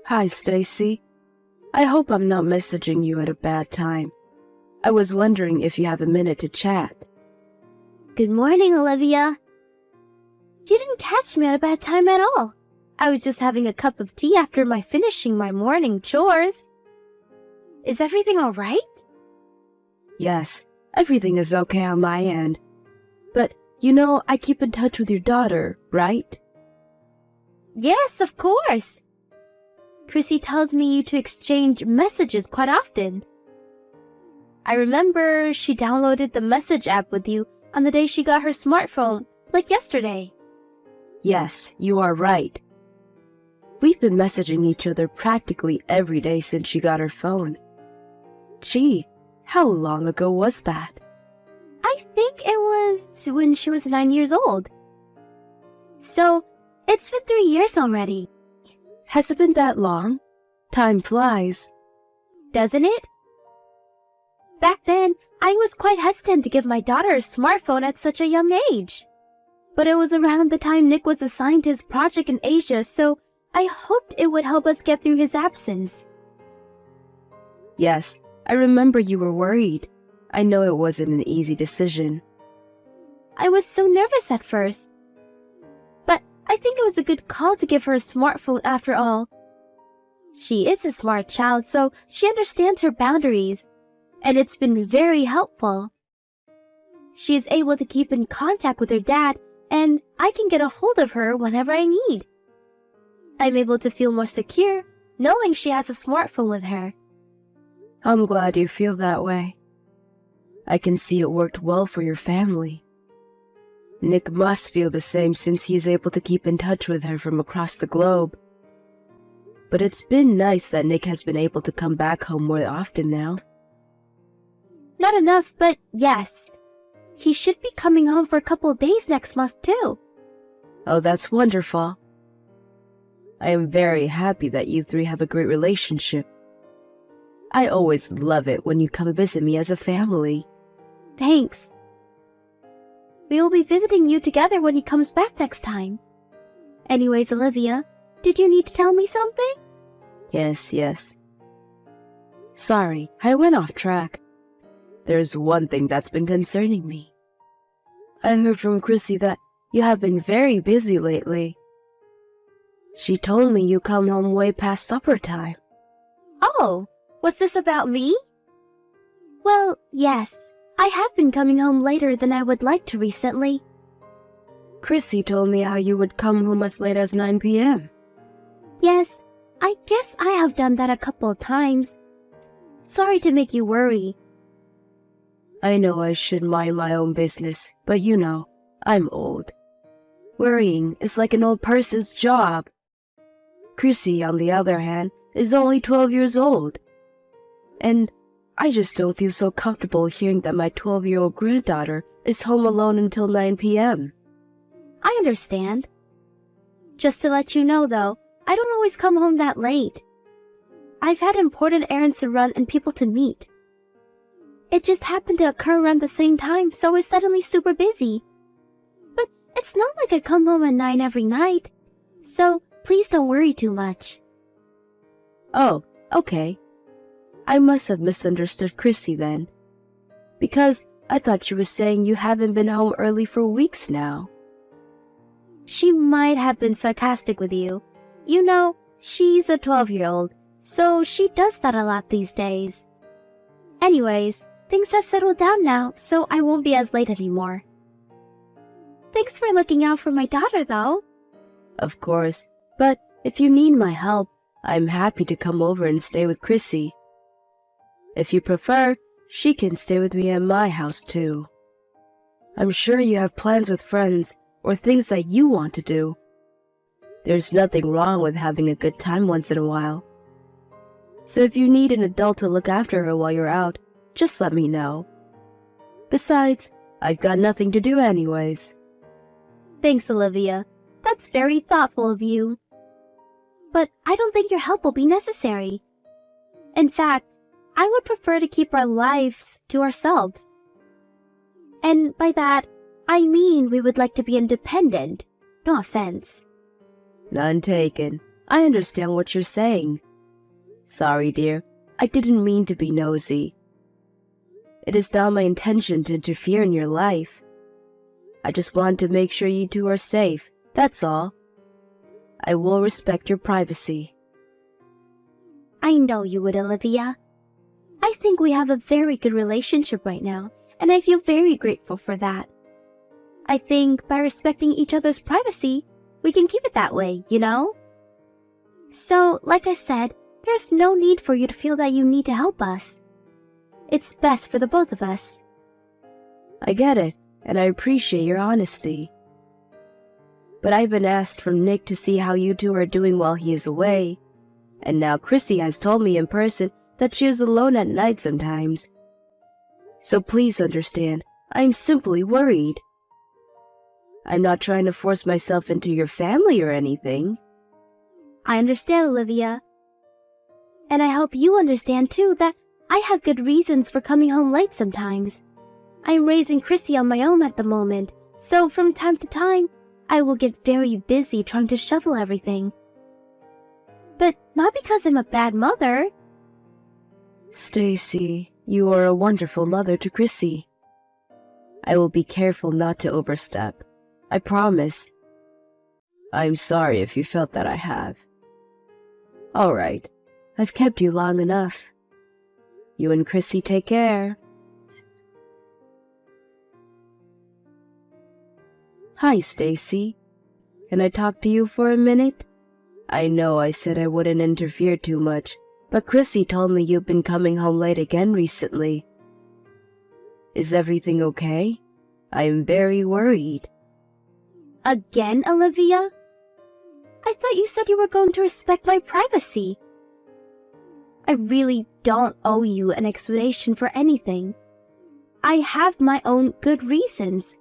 Hi, Stacy. I hope I'm not messaging you at a bad time. I was wondering if you have a minute to chat. Good morning, Olivia. You didn't catch me at a bad time at all. I was just having a cup of tea after finishing my morning chores. Is everything all right? Yes, everything is okay on my end. But, I keep in touch with your daughter, right? Yes, of course. Chrissy tells me to exchange messages quite often. I remember she downloaded the message app with you on the day she got her smartphone, like yesterday. Yes, you are right. We've been messaging each other practically every day since she got her phone. Gee, how long ago was that? I think it was when she was 9 years old. So, it's been 3 years already. Has it been that long? Time flies. Doesn't it? Back then, I was quite hesitant to give my daughter a smartphone at such a young age. But it was around the time Nick was assigned to his project in Asia, so I hoped it would help us get through his absence. Yes, I remember you were worried. I know it wasn't an easy decision. I was so nervous at first. But I think it was a good call to give her a smartphone after all. She is a smart child, so she understands her boundaries, and it's been very helpful. She is able to keep in contact with her dad, and I can get a hold of her whenever I need. I'm able to feel more secure knowing she has a smartphone with her. I'm glad you feel that way. I can see it worked well for your family. Nick must feel the same since he's able to keep in touch with her from across the globe. But it's been nice that Nick has been able to come back home more often now. Not enough, but yes. He should be coming home for a couple of days next month, too. Oh, that's wonderful. I am very happy that you three have a great relationship. I always love it when you come visit me as a family. Thanks. We will be visiting you together when he comes back next time. Anyways, Olivia, did you need to tell me something? Yes. Sorry, I went off track. There's one thing that's been concerning me. I heard from Chrissy that you have been very busy lately. She told me you come home way past supper time. Oh, was this about me? Well, yes. I have been coming home later than I would like to recently. Chrissy told me how you would come home as late as 9 p.m. Yes, I guess I have done that a couple of times. Sorry to make you worry. I know I should mind my own business, but I'm old. Worrying is like an old person's job. Chrissy, on the other hand, is only 12 years old. And I just don't feel so comfortable hearing that my 12-year-old granddaughter is home alone until 9 p.m. I understand. Just to let you know, though, I don't always come home that late. I've had important errands to run and people to meet. It just happened to occur around the same time, so I was suddenly super busy. But it's not like I come home at 9 every night, so please don't worry too much. Oh, okay. I must have misunderstood Chrissy then, because I thought she was saying you haven't been home early for weeks now. She might have been sarcastic with you. She's a 12-year-old, so she does that a lot these days. Anyways, things have settled down now, so I won't be as late anymore. Thanks for looking out for my daughter, though. Of course, but if you need my help, I'm happy to come over and stay with Chrissy. If you prefer, she can stay with me at my house too. I'm sure you have plans with friends or things that you want to do. There's nothing wrong with having a good time once in a while. So if you need an adult to look after her while you're out, just let me know. Besides, I've got nothing to do anyways. Thanks, Olivia. That's very thoughtful of you. But I don't think your help will be necessary. In fact, I would prefer to keep our lives to ourselves. And by that, I mean we would like to be independent. No offense. None taken. I understand what you're saying. Sorry, dear. I didn't mean to be nosy. It is not my intention to interfere in your life. I just want to make sure you two are safe, that's all. I will respect your privacy. I know you would, Olivia. I think we have a very good relationship right now, and I feel very grateful for that. I think by respecting each other's privacy, we can keep it that way, you know? So, like I said, there's no need for you to feel that you need to help us. It's best for the both of us. I get it, and I appreciate your honesty. But I've been asked from Nick to see how you two are doing while he is away, and now Chrissy has told me in person that she is alone at night sometimes. So please understand, I'm simply worried. I'm not trying to force myself into your family or anything. I understand, Olivia. And I hope you understand too that I have good reasons for coming home late sometimes. I'm raising Chrissy on my own at the moment, so from time to time, I will get very busy trying to shovel everything. But not because I'm a bad mother. Stacy, you are a wonderful mother to Chrissy. I will be careful not to overstep. I promise. I'm sorry if you felt that I have. All right, I've kept you long enough. You and Chrissy take care. Hi, Stacy. Can I talk to you for a minute? I know I said I wouldn't interfere too much, but Chrissy told me you've been coming home late again recently. Is everything okay? I'm very worried. Again, Olivia? I thought you said you were going to respect my privacy. I really don't owe you an explanation for anything. I have my own good reasons.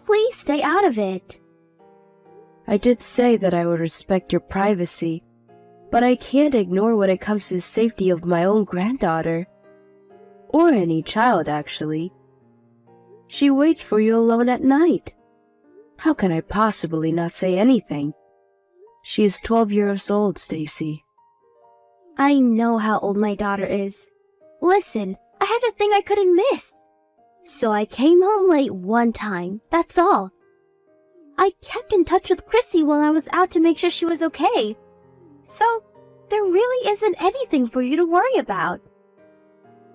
Please stay out of it. I did say that I would respect your privacy, but I can't ignore when it comes to the safety of my own granddaughter. Or any child, actually. She waits for you alone at night. How can I possibly not say anything? She is 12 years old, Stacy. I know how old my daughter is. Listen, I had a thing I couldn't miss. So I came home late one time, that's all. I kept in touch with Chrissy while I was out to make sure she was okay. So, there really isn't anything for you to worry about.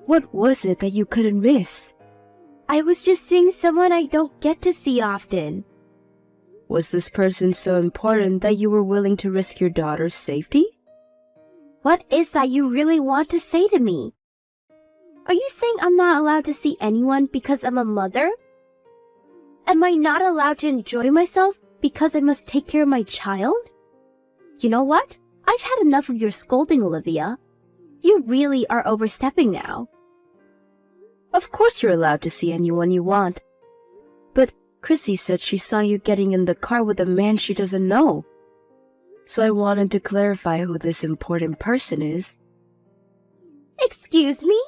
What was it that you couldn't miss? I was just seeing someone I don't get to see often. Was this person so important that you were willing to risk your daughter's safety? What is that you really want to say to me? Are you saying I'm not allowed to see anyone because I'm a mother? Am I not allowed to enjoy myself because I must take care of my child? You know what? I've had enough of your scolding, Olivia. You really are overstepping now. Of course you're allowed to see anyone you want. But Chrissy said she saw you getting in the car with a man she doesn't know. So I wanted to clarify who this important person is. Excuse me?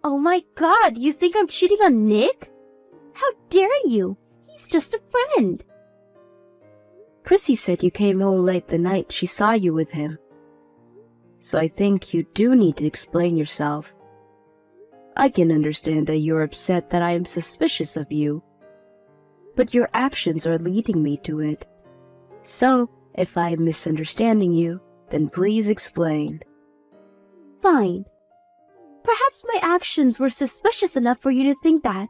Oh my God, you think I'm cheating on Nick? How dare you? He's just a friend. Chrissy said you came home late the night she saw you with him. So I think you do need to explain yourself. I can understand that you're upset that I am suspicious of you, but your actions are leading me to it. So, if I am misunderstanding you, then please explain. Fine. Perhaps my actions were suspicious enough for you to think that.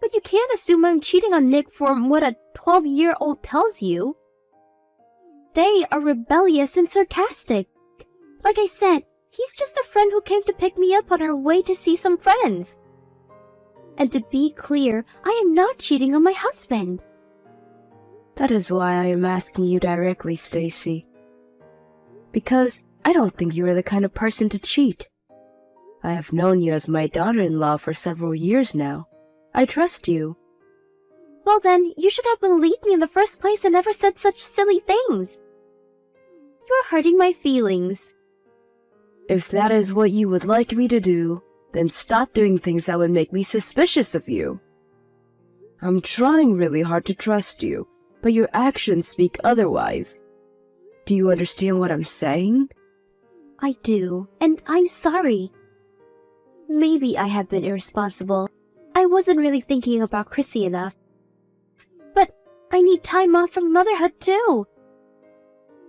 But you can't assume I'm cheating on Nick from what a 12-year-old tells you. They are rebellious and sarcastic. Like I said, he's just a friend who came to pick me up on our way to see some friends. And to be clear, I am not cheating on my husband. That is why I am asking you directly, Stacy. Because I don't think you are the kind of person to cheat. I have known you as my daughter-in-law for several years now. I trust you. Well then, you should have believed me in the first place and never said such silly things. You're hurting my feelings. If that is what you would like me to do, then stop doing things that would make me suspicious of you. I'm trying really hard to trust you, but your actions speak otherwise. Do you understand what I'm saying? I do, and I'm sorry. Maybe I have been irresponsible. I wasn't really thinking about Chrissy enough. But I need time off from motherhood too.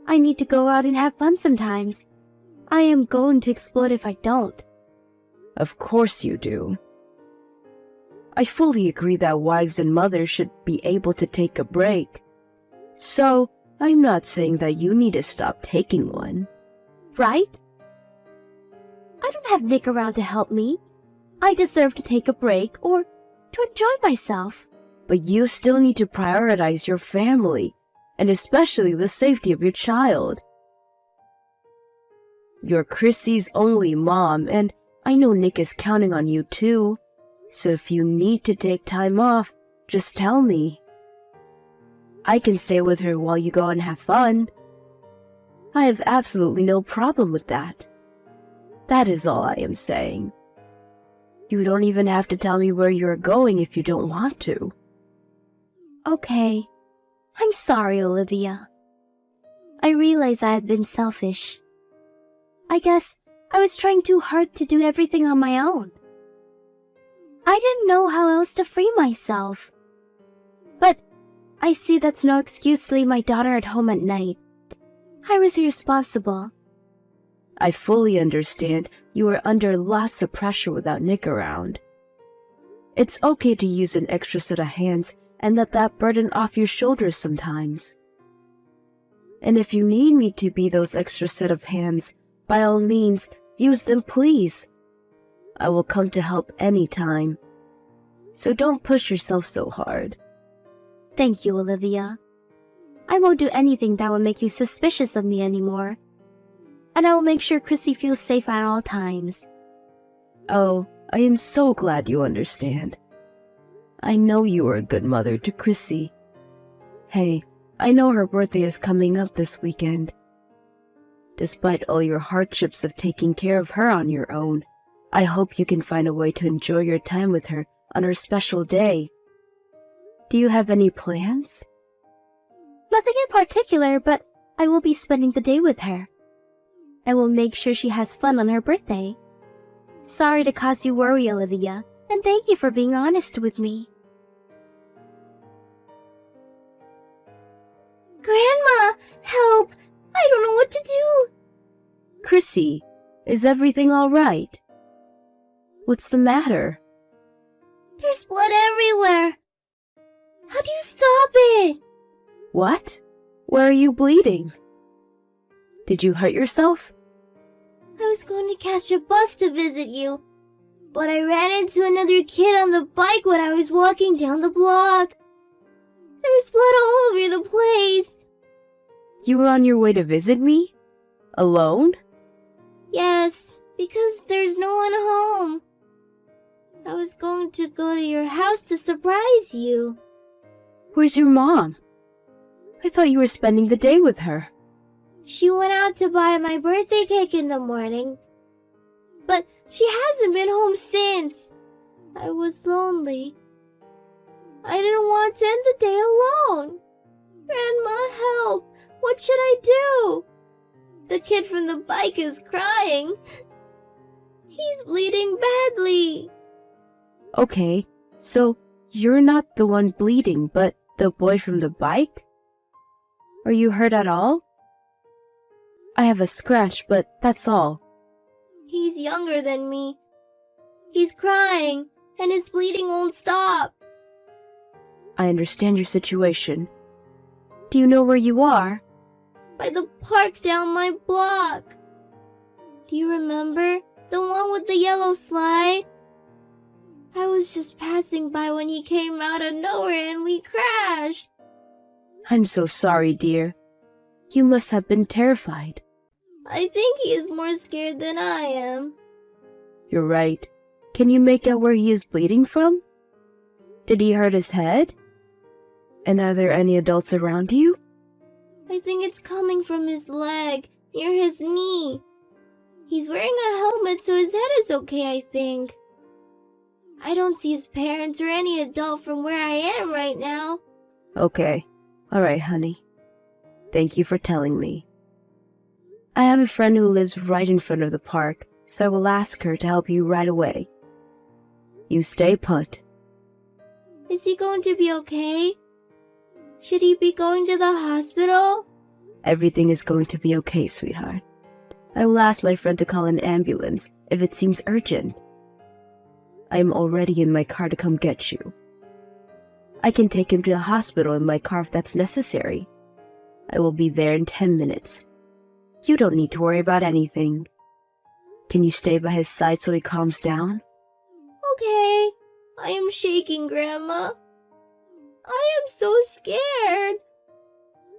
I need to go out and have fun sometimes. I am going to explode if I don't. Of course you do. I fully agree that wives and mothers should be able to take a break. So, I'm not saying that you need to stop taking one. Right? I don't have Nick around to help me. I deserve to take a break or to enjoy myself. But you still need to prioritize your family, and especially the safety of your child. You're Chrissy's only mom, and I know Nick is counting on you too. So if you need to take time off, just tell me. I can stay with her while you go and have fun. I have absolutely no problem with that. That is all I am saying. You don't even have to tell me where you're going if you don't want to. Okay. I'm sorry, Olivia. I realize I have been selfish. I guess I was trying too hard to do everything on my own. I didn't know how else to free myself. But I see that's no excuse to leave my daughter at home at night. I was irresponsible. I fully understand you are under lots of pressure without Nick around. It's okay to use an extra set of hands and let that burden off your shoulders sometimes. And if you need me to be those extra set of hands, by all means, use them, please. I will come to help anytime. So don't push yourself so hard. Thank you, Olivia. I won't do anything that will make you suspicious of me anymore. And I will make sure Chrissy feels safe at all times. Oh, I am so glad you understand. I know you are a good mother to Chrissy. Hey, I know her birthday is coming up this weekend. Despite all your hardships of taking care of her on your own, I hope you can find a way to enjoy your time with her on her special day. Do you have any plans? Nothing in particular, but I will be spending the day with her. I will make sure she has fun on her birthday. Sorry to cause you worry, Olivia, and thank you for being honest with me. Grandma, help! I don't know what to do. Chrissy, is everything all right? What's the matter? There's blood everywhere. How do you stop it? What? Where are you bleeding? Did you hurt yourself? I was going to catch a bus to visit you, but I ran into another kid on the bike when I was walking down the block. There's blood all over the place. You were on your way to visit me? Alone? Yes, because there's no one home. I was going to go to your house to surprise you. Where's your mom? I thought you were spending the day with her. She went out to buy my birthday cake in the morning, but she hasn't been home since. I was lonely. I didn't want to end the day alone. Grandma, help! What should I do? The kid from the bike is crying. He's bleeding badly. Okay, so you're not the one bleeding, but the boy from the bike? Are you hurt at all? I have a scratch, but that's all. He's younger than me. He's crying, and his bleeding won't stop. I understand your situation. Do you know where you are? By the park down my block. Do you remember? The one with the yellow slide? I was just passing by when he came out of nowhere and we crashed. I'm so sorry, dear. You must have been terrified. I think he is more scared than I am. You're right. Can you make out where he is bleeding from? Did he hurt his head? And are there any adults around you? I think it's coming from his leg, near his knee. He's wearing a helmet, so his head is okay, I think. I don't see his parents or any adult from where I am right now. Okay. All right, honey. Thank you for telling me. I have a friend who lives right in front of the park, so I will ask her to help you right away. You stay put. Is he going to be okay? Should he be going to the hospital? Everything is going to be okay, sweetheart. I will ask my friend to call an ambulance if it seems urgent. I am already in my car to come get you. I can take him to the hospital in my car if that's necessary. I will be there in 10 minutes. You don't need to worry about anything. Can you stay by his side so he calms down? Okay. I am shaking, Grandma. I am so scared.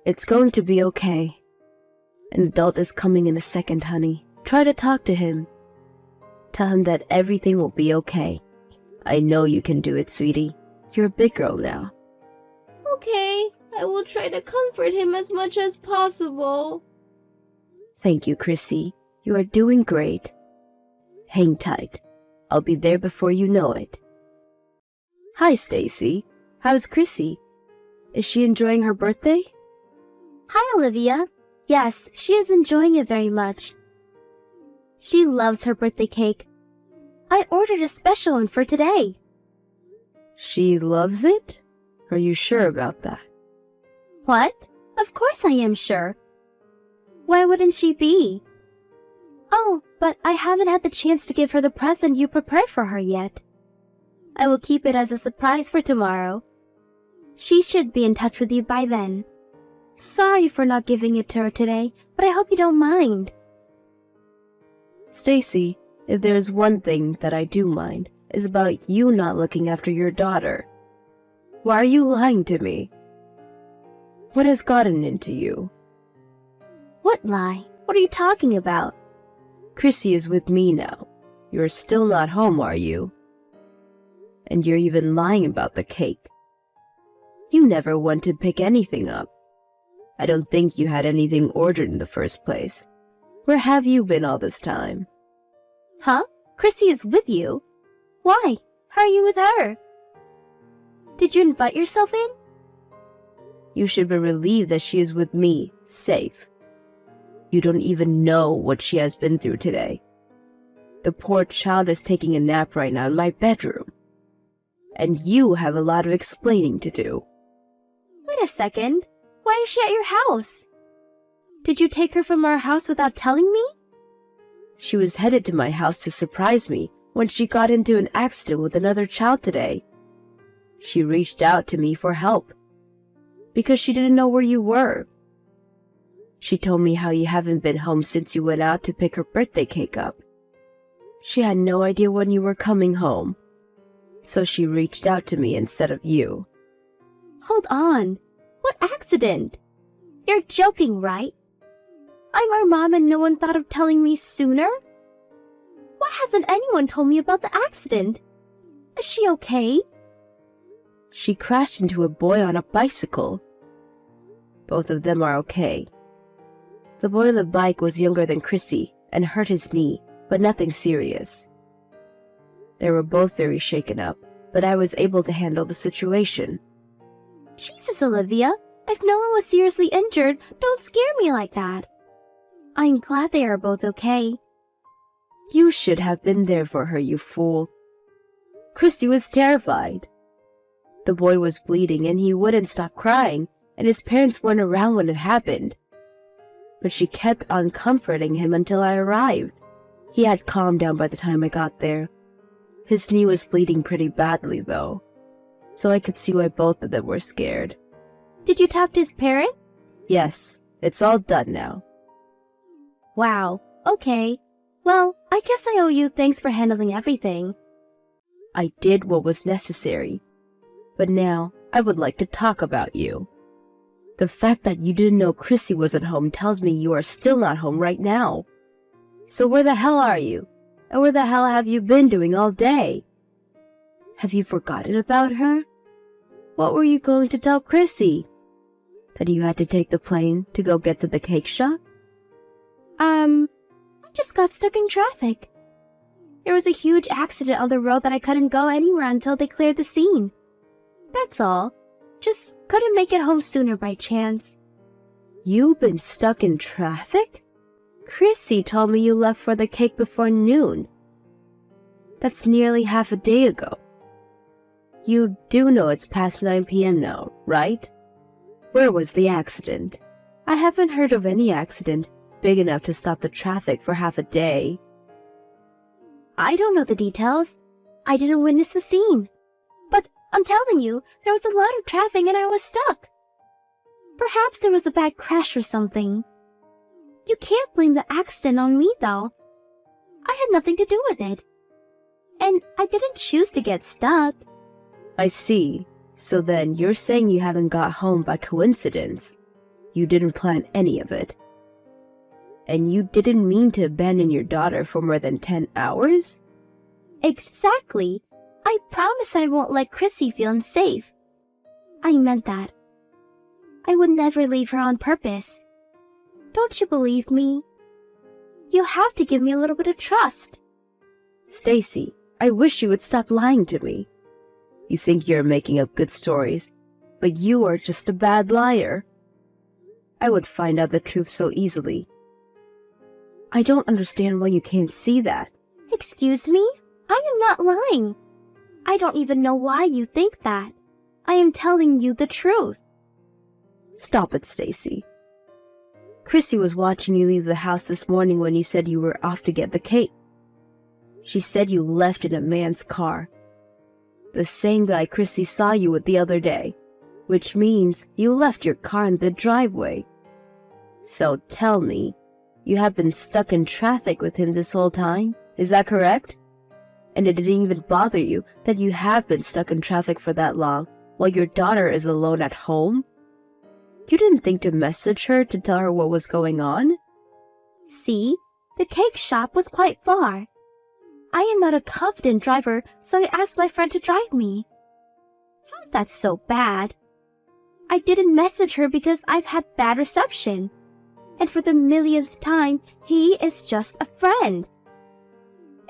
It's going to be okay. An adult is coming in a second, honey. Try to talk to him. Tell him that everything will be okay. I know you can do it, sweetie. You're a big girl now. Okay, I will try to comfort him as much as possible. Thank you, Chrissy. You are doing great. Hang tight. I'll be there before you know it. Hi, Stacy. How's Chrissy? Is she enjoying her birthday? Hi, Olivia. Yes, she is enjoying it very much. She loves her birthday cake. I ordered a special one for today. She loves it? Are you sure about that? What? Of course I am sure. Why wouldn't she be? Oh, but I haven't had the chance to give her the present you prepared for her yet. I will keep it as a surprise for tomorrow. She should be in touch with you by then. Sorry for not giving it to her today, but I hope you don't mind. Stacy, if there is one thing that I do mind, is about you not looking after your daughter. Why are you lying to me? What has gotten into you? What lie? What are you talking about? Chrissy is with me now. You're still not home, are you? And you're even lying about the cake. You never went to pick anything up. I don't think you had anything ordered in the first place. Where have you been all this time? Huh? Chrissy is with you? Why? How are you with her? Did you invite yourself in? You should be relieved that she is with me, safe. You don't even know what she has been through today. The poor child is taking a nap right now in my bedroom. And you have a lot of explaining to do. Wait a second. Why is she at your house? Did you take her from our house without telling me? She was headed to my house to surprise me when she got into an accident with another child today. She reached out to me for help because she didn't know where you were. She told me how you haven't been home since you went out to pick her birthday cake up. She had no idea when you were coming home, so she reached out to me instead of you. Hold on. What accident? You're joking, right? I'm our mom and no one thought of telling me sooner? Why hasn't anyone told me about the accident? Is she okay? She crashed into a boy on a bicycle. Both of them are okay. The boy on the bike was younger than Chrissy and hurt his knee, but nothing serious. They were both very shaken up, but I was able to handle the situation. Jesus, Olivia, if no one was seriously injured, don't scare me like that. I'm glad they are both okay. You should have been there for her, you fool. Chrissy was terrified. The boy was bleeding and he wouldn't stop crying, and his parents weren't around when it happened. But she kept on comforting him until I arrived. He had calmed down by the time I got there. His knee was bleeding pretty badly, though, so I could see why both of them were scared. Did you talk to his parent? Yes, it's all done now. Wow, okay. Well, I guess I owe you thanks for handling everything. I did what was necessary. But now, I would like to talk about you. The fact that you didn't know Chrissy was at home tells me you are still not home right now. So where the hell are you? And where the hell have you been doing all day? Have you forgotten about her? What were you going to tell Chrissy? That you had to take the plane to go get to the cake shop? I just got stuck in traffic. There was a huge accident on the road that I couldn't go anywhere until they cleared the scene. That's all. Just couldn't make it home sooner by chance. You've been stuck in traffic? Chrissy told me you left for the cake before noon. That's nearly half a day ago. You do know it's past 9 p.m. now, right? Where was the accident? I haven't heard of any accident big enough to stop the traffic for half a day. I don't know the details. I didn't witness the scene. But I'm telling you, there was a lot of traffic and I was stuck. Perhaps there was a bad crash or something. You can't blame the accident on me, though. I had nothing to do with it. And I didn't choose to get stuck. I see. So then you're saying you haven't got home by coincidence. You didn't plan any of it. And you didn't mean to abandon your daughter for more than 10 hours? Exactly. I promise I won't let Chrissy feel unsafe. I meant that. I would never leave her on purpose. Don't you believe me? You have to give me a little bit of trust. Stacy, I wish you would stop lying to me. You think you're making up good stories, but you are just a bad liar. I would find out the truth so easily. I don't understand why you can't see that. Excuse me? I am not lying. I don't even know why you think that. I am telling you the truth. Stop it, Stacy. Chrissy was watching you leave the house this morning when you said you were off to get the cake. She said you left in a man's car. The same guy Chrissy saw you with the other day, which means you left your car in the driveway. So tell me, you have been stuck in traffic with him this whole time? Is that correct? And it didn't even bother you that you have been stuck in traffic for that long while your daughter is alone at home? You didn't think to message her to tell her what was going on? See, the cake shop was quite far. I am not a confident driver, so I asked my friend to drive me. How's that so bad? I didn't message her because I've had bad reception. And for the millionth time, he is just a friend.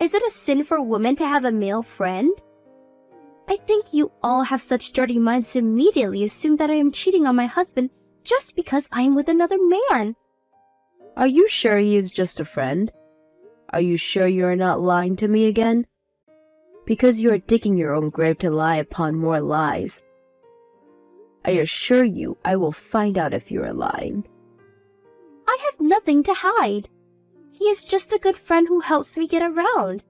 Is it a sin for women to have a male friend? I think you all have such dirty minds to immediately assume that I am cheating on my husband just because I am with another man. Are you sure he is just a friend? Are you sure you are not lying to me again? Because you are digging your own grave to lie upon more lies. I assure you I will find out if you are lying. I have nothing to hide. He is just a good friend who helps me get around.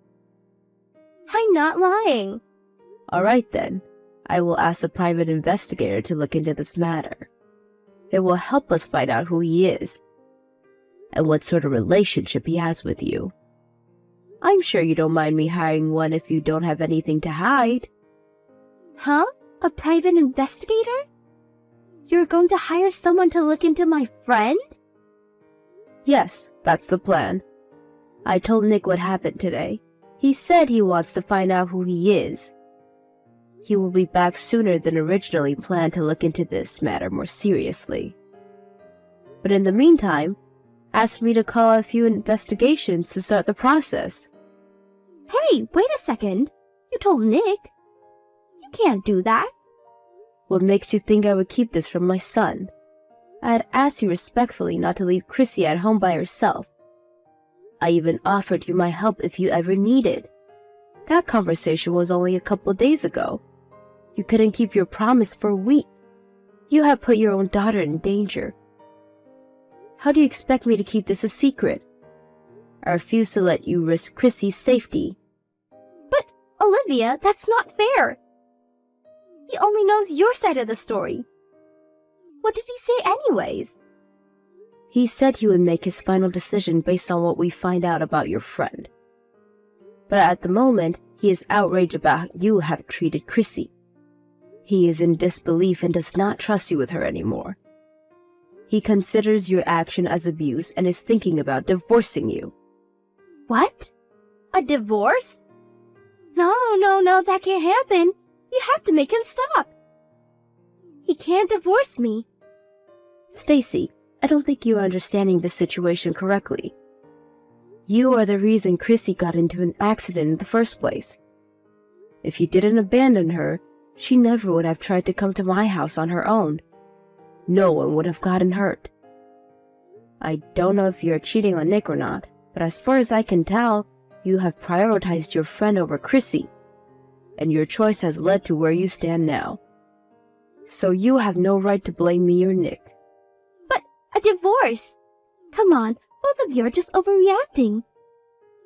I'm not lying. All right then. I will ask a private investigator to look into this matter. It will help us find out who he is and what sort of relationship he has with you. I'm sure you don't mind me hiring one if you don't have anything to hide. Huh? A private investigator? You're going to hire someone to look into my friend? Yes, that's the plan. I told Nick what happened today. He said he wants to find out who he is. He will be back sooner than originally planned to look into this matter more seriously. But in the meantime, ask me to call a few investigations to start the process. Hey, wait a second. You told Nick. You can't do that. What makes you think I would keep this from my son? I had asked you respectfully not to leave Chrissy at home by herself. I even offered you my help if you ever needed. That conversation was only a couple days ago. You couldn't keep your promise for a week. You have put your own daughter in danger. How do you expect me to keep this a secret? I refuse to let you risk Chrissy's safety. But, Olivia, that's not fair. He only knows your side of the story. What did he say anyways? He said he would make his final decision based on what we find out about your friend. But at the moment, he is outraged about how you have treated Chrissy. He is in disbelief and does not trust you with her anymore. He considers your action as abuse and is thinking about divorcing you. What? A divorce? No, that can't happen. You have to make him stop. He can't divorce me. Stacy, I don't think you are understanding the situation correctly. You are the reason Chrissy got into an accident in the first place. If you didn't abandon her, she never would have tried to come to my house on her own. No one would have gotten hurt. I don't know if you're cheating on Nick or not, but as far as I can tell, you have prioritized your friend over Chrissy, and your choice has led to where you stand now. So you have no right to blame me or Nick. But a divorce? Come on, both of you are just overreacting.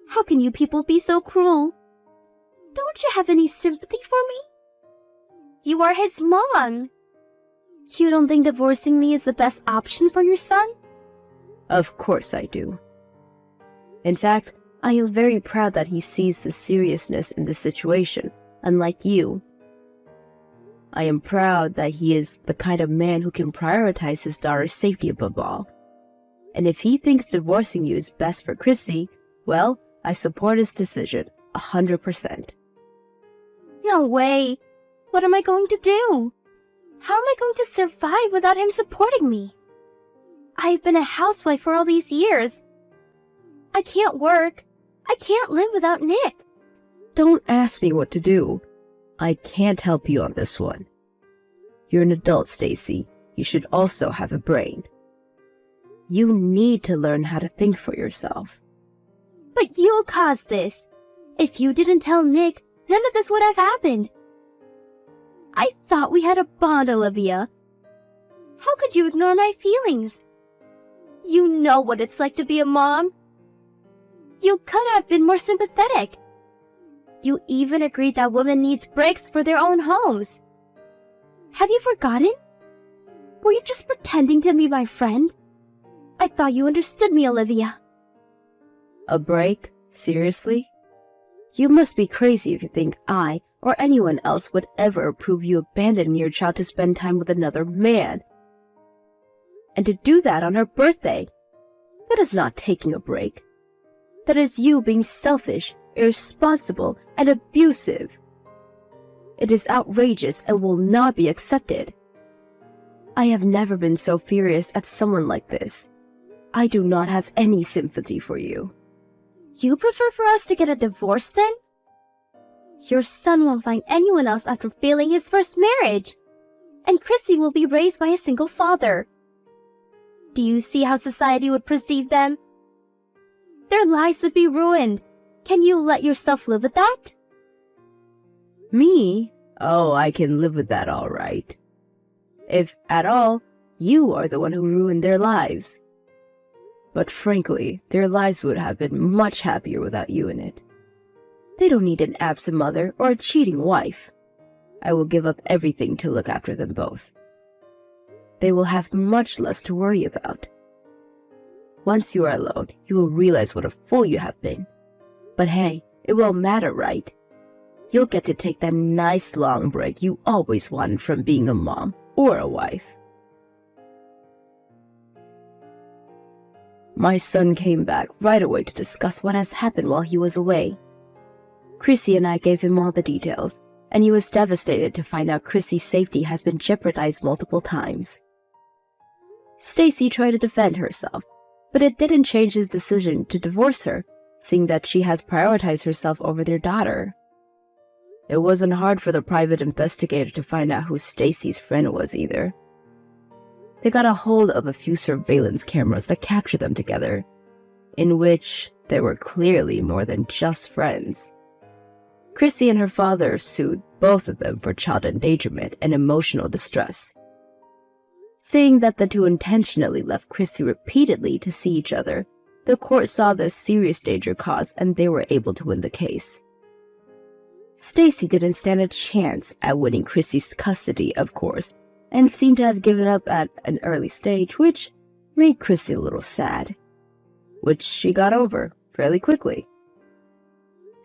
How can you people be so cruel? Don't you have any sympathy for me? You are his mom. You don't think divorcing me is the best option for your son? Of course I do. In fact, I am very proud that he sees the seriousness in the situation, unlike you. I am proud that he is the kind of man who can prioritize his daughter's safety above all. And if he thinks divorcing you is best for Chrissy, well, I support his decision 100%. No way. What am I going to do? How am I going to survive without him supporting me? I've been a housewife for all these years. I can't work. I can't live without Nick. Don't ask me what to do. I can't help you on this one. You're an adult, Stacy. You should also have a brain. You need to learn how to think for yourself. But you caused this. If you didn't tell Nick, none of this would have happened. I thought we had a bond, Olivia. How could you ignore my feelings? You know what it's like to be a mom. You could have been more sympathetic. You even agreed that women need breaks for their own homes. Have you forgotten? Were you just pretending to be my friend? I thought you understood me, Olivia. A break? Seriously? You must be crazy if you think I or anyone else would ever approve you abandoning your child to spend time with another man. And to do that on her birthday. That is not taking a break. That is you being selfish, irresponsible, and abusive. It is outrageous and will not be accepted. I have never been so furious at someone like this. I do not have any sympathy for you. You prefer for us to get a divorce then? Your son won't find anyone else after failing his first marriage. And Chrissy will be raised by a single father. Do you see how society would perceive them? Their lives would be ruined. Can you let yourself live with that? Me? Oh, I can live with that all right. If at all, you are the one who ruined their lives. But frankly, their lives would have been much happier without you in it. They don't need an absent mother or a cheating wife. I will give up everything to look after them both. They will have much less to worry about. Once you are alone, you will realize what a fool you have been. But hey, it won't matter, right? You'll get to take that nice long break you always wanted from being a mom or a wife. My son came back right away to discuss what has happened while he was away. Chrissy and I gave him all the details, and he was devastated to find out Chrissy's safety has been jeopardized multiple times. Stacy tried to defend herself, but it didn't change his decision to divorce her, seeing that she has prioritized herself over their daughter. It wasn't hard for the private investigator to find out who Stacy's friend was either. They got a hold of a few surveillance cameras that captured them together, in which they were clearly more than just friends. Chrissy and her father sued both of them for child endangerment and emotional distress. Saying that the two intentionally left Chrissy repeatedly to see each other, the court saw the serious danger caused and they were able to win the case. Stacy didn't stand a chance at winning Chrissy's custody, of course, and seemed to have given up at an early stage, which made Chrissy a little sad, which she got over fairly quickly.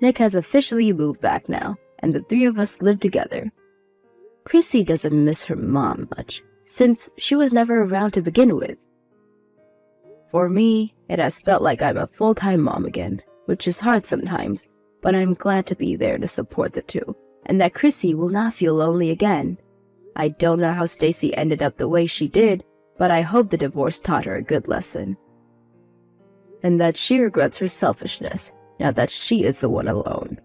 Nick has officially moved back now, and the three of us live together. Chrissy doesn't miss her mom much, since she was never around to begin with. For me, it has felt like I'm a full-time mom again, which is hard sometimes, but I'm glad to be there to support the two, and that Chrissy will not feel lonely again. I don't know how Stacy ended up the way she did, but I hope the divorce taught her a good lesson. And that she regrets her selfishness, now that she is the one alone.